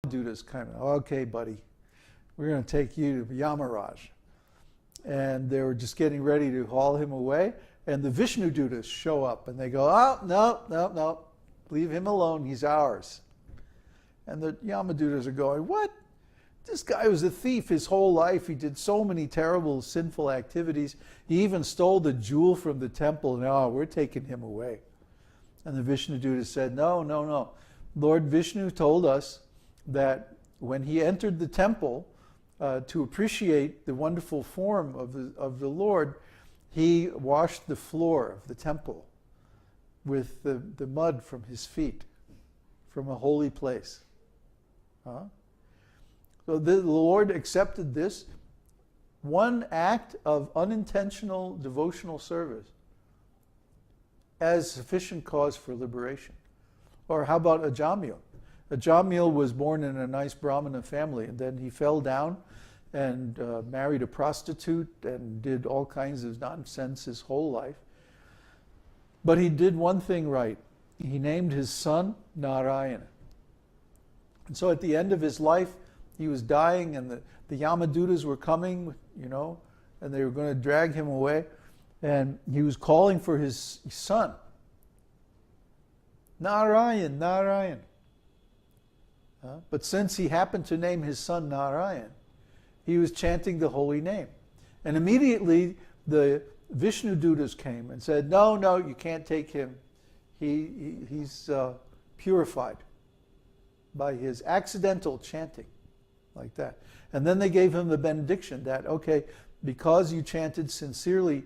Yamadutas kind of, okay, buddy, we're going to take you to Yamaraj. And they were just getting ready to haul him away. And the Vishnu Dutas show up and they go, oh, no, leave him alone, he's ours. And the Yamadutas are going, what? This guy was a thief his whole life. He did so many terrible, sinful activities. He even stole the jewel from the temple. No, we're taking him away. And the Vishnu Dutas said, no. Lord Vishnu told us that when he entered the temple to appreciate the wonderful form of the Lord, he washed the floor of the temple with the mud from his feet, from a holy place. Huh? So the Lord accepted this one act of unintentional devotional service as sufficient cause for liberation. Or how about Ajamil? Ajamil was born in a nice Brahmana family, and then he fell down and married a prostitute and did all kinds of nonsense his whole life. But he did one thing right. He named his son Narayana. And so at the end of his life, he was dying, and the Yamadutas were coming, and they were going to drag him away. And he was calling for his son. Narayan, Narayan. But since he happened to name his son Narayan, he was chanting the holy name. And immediately the Vishnu Dutas came and said, no, you can't take him. He's purified by his accidental chanting, like that. And then they gave him the benediction that, okay, because you chanted sincerely,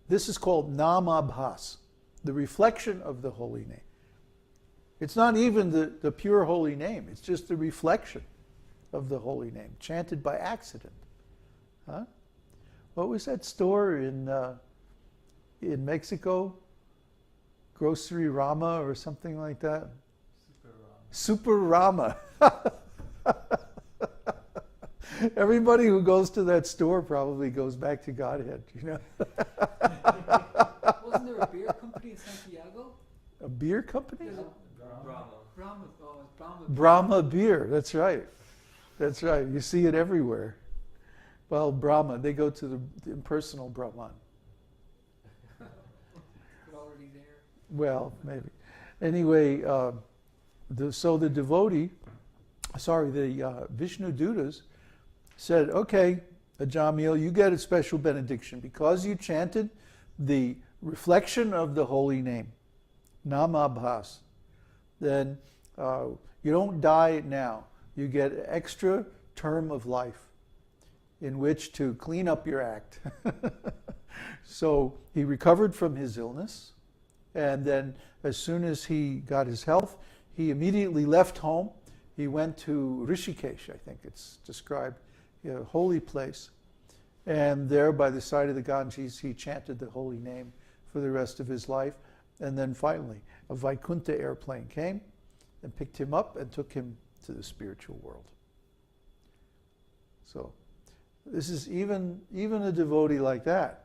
this is called namabhas, the reflection of the holy name. It's not even the pure holy name, it's just the reflection of the holy name, chanted by accident. Huh? What was that store in Mexico? Grocery Rama or something like that? Super Rama. Everybody who goes to that store probably goes back to Godhead, Wasn't there a beer company in Santiago? A beer company? Brahma. Brahma beer, that's right. That's right. You see it everywhere. Well, Brahma, they go to the impersonal Brahman. Already there. Well, maybe. Anyway, the Vishnu Dutas said, okay, Ajamil, you get a special benediction because you chanted the reflection of the holy name, Namabhas. Then you don't die now. You get an extra term of life in which to clean up your act. So he recovered from his illness, and then as soon as he got his health, he immediately left home. He went to Rishikesh, I think it's described, a holy place. And there by the side of the Ganges, he chanted the holy name for the rest of his life. And then finally, a Vaikuntha airplane came and picked him up and took him to the spiritual world. So this is even a devotee like that.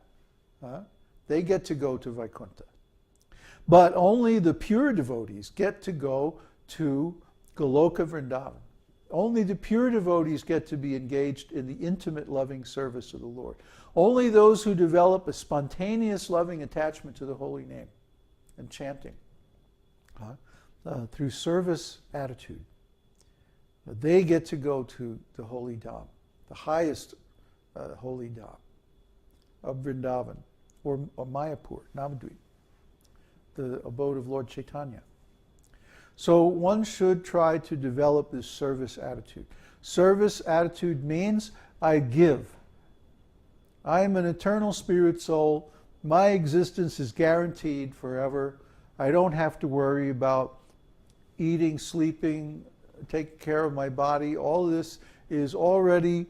They get to go to Vaikuntha. But only the pure devotees get to go to Goloka Vrindavan. Only the pure devotees get to be engaged in the intimate loving service of the Lord. Only those who develop a spontaneous loving attachment to the holy name and chanting through service attitude, they get to go to the holy Dham, the highest holy Dham of Vrindavan, or Mayapur, Navadvip, the abode of Lord Chaitanya. So one should try to develop this service attitude. Service attitude means I give. I am an eternal spirit soul. My existence is guaranteed forever. I don't have to worry about eating, sleeping, taking care of my body. All this is already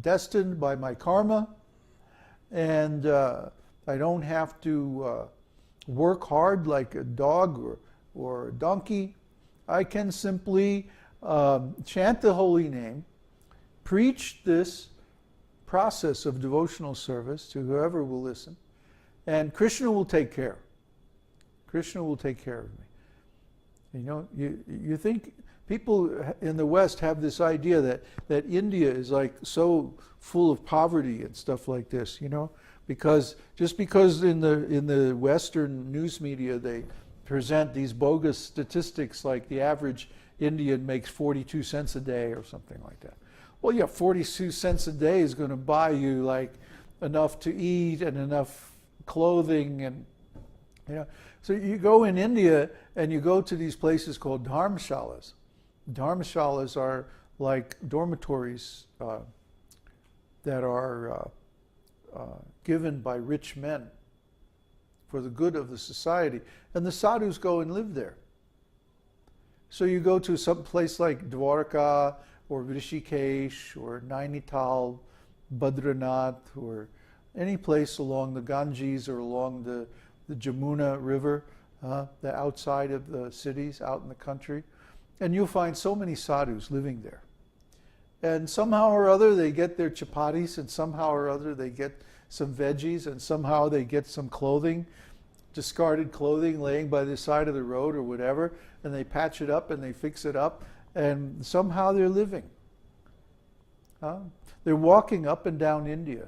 destined by my karma, and I don't have to work hard like a dog or a donkey. I can simply chant the holy name, preach this process of devotional service to whoever will listen, and Krishna will take care. Krishna will take care of me. You think People in the West have this idea that India is like so full of poverty and stuff like this, you know, because just because in the Western news media they present these bogus statistics like the average Indian makes 42 cents a day or something like that. Well, yeah, 42 cents a day is going to buy you like enough to eat and enough clothing, and you know. So you go in India and you go to these places called dharmashalas. Dharmashalas are like dormitories that are given by rich men for the good of the society, and the sadhus go and live there. So you go to some place like Dwarka or Rishikesh or Nainital, Badranath, or any place along the Ganges or along the Jamuna River, the outside of the cities, out in the country, and you'll find so many sadhus living there. And somehow or other they get their chapatis, and somehow or other they get some veggies, and somehow they get some clothing, discarded clothing laying by the side of the road or whatever, and they patch it up and they fix it up, and somehow they're living. They're walking up and down India.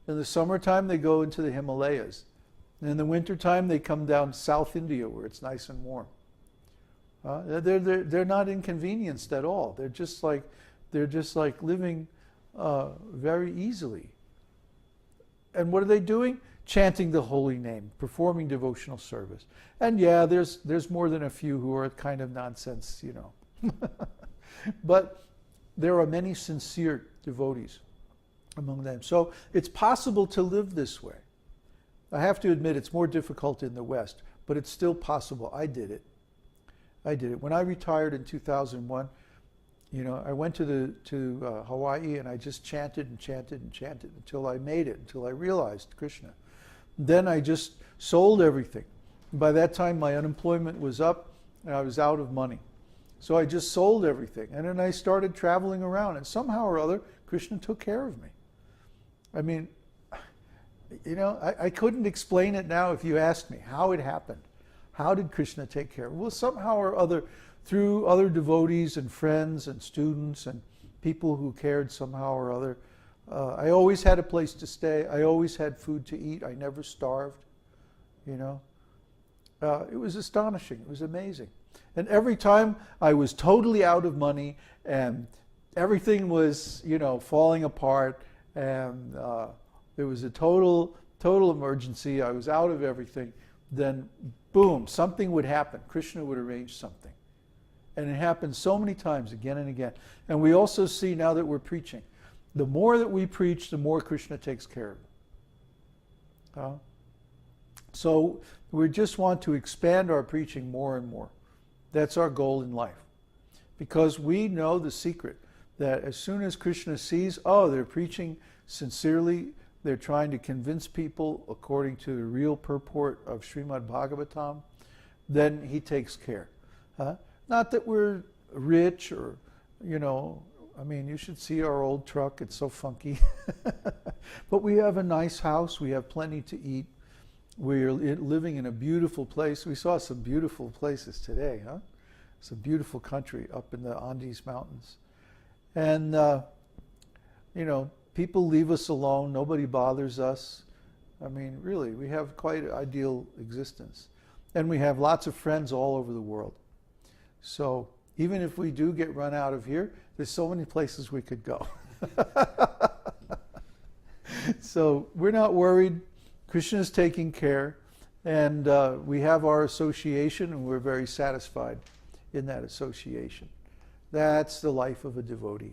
In the summertime they go into the Himalayas. And in the wintertime they come down South India where it's nice and warm. They're not inconvenienced at all. They're just like living very easily. And what are they doing? Chanting the holy name, performing devotional service. And yeah, there's more than a few who are kind of nonsense, you know. But there are many sincere devotees among them. So it's possible to live this way. I have to admit it's more difficult in the West, but it's still possible. I did it. When I retired in 2001, you know, I went to Hawaii and I just chanted and chanted and chanted until I made it, until I realized Krishna. Then I just sold everything. By that time my unemployment was up and I was out of money. So I just sold everything. And then I started traveling around, and somehow or other Krishna took care of me. I mean, you know, I couldn't explain it now if you asked me how it happened. How did Krishna take care of it? Well, somehow or other, through other devotees and friends and students and people who cared somehow or other. I always had a place to stay. I always had food to eat. I never starved, you know. It was astonishing. It was amazing. And every time I was totally out of money and everything was, you know, falling apart, and there was a total emergency, I was out of everything, then boom, something would happen. Krishna would arrange something. And it happens so many times, again and again. And we also see now that we're preaching, the more that we preach, the more Krishna takes care of it. So we just want to expand our preaching more and more. That's our goal in life. Because we know the secret that as soon as Krishna sees, oh, they're preaching sincerely, they're trying to convince people according to the real purport of Srimad Bhagavatam, then he takes care. Not that we're rich or, you know, I mean, you should see our old truck, it's so funky. But we have a nice house, we have plenty to eat. We're living in a beautiful place. We saw some beautiful places today, huh? It's a beautiful country up in the Andes Mountains. And, you know, people leave us alone. Nobody bothers us. I mean, really, we have quite an ideal existence. And we have lots of friends all over the world. So even if we do get run out of here, there's so many places we could go. So we're not worried. Krishna is taking care. And we have our association, and we're very satisfied in that association. That's the life of a devotee.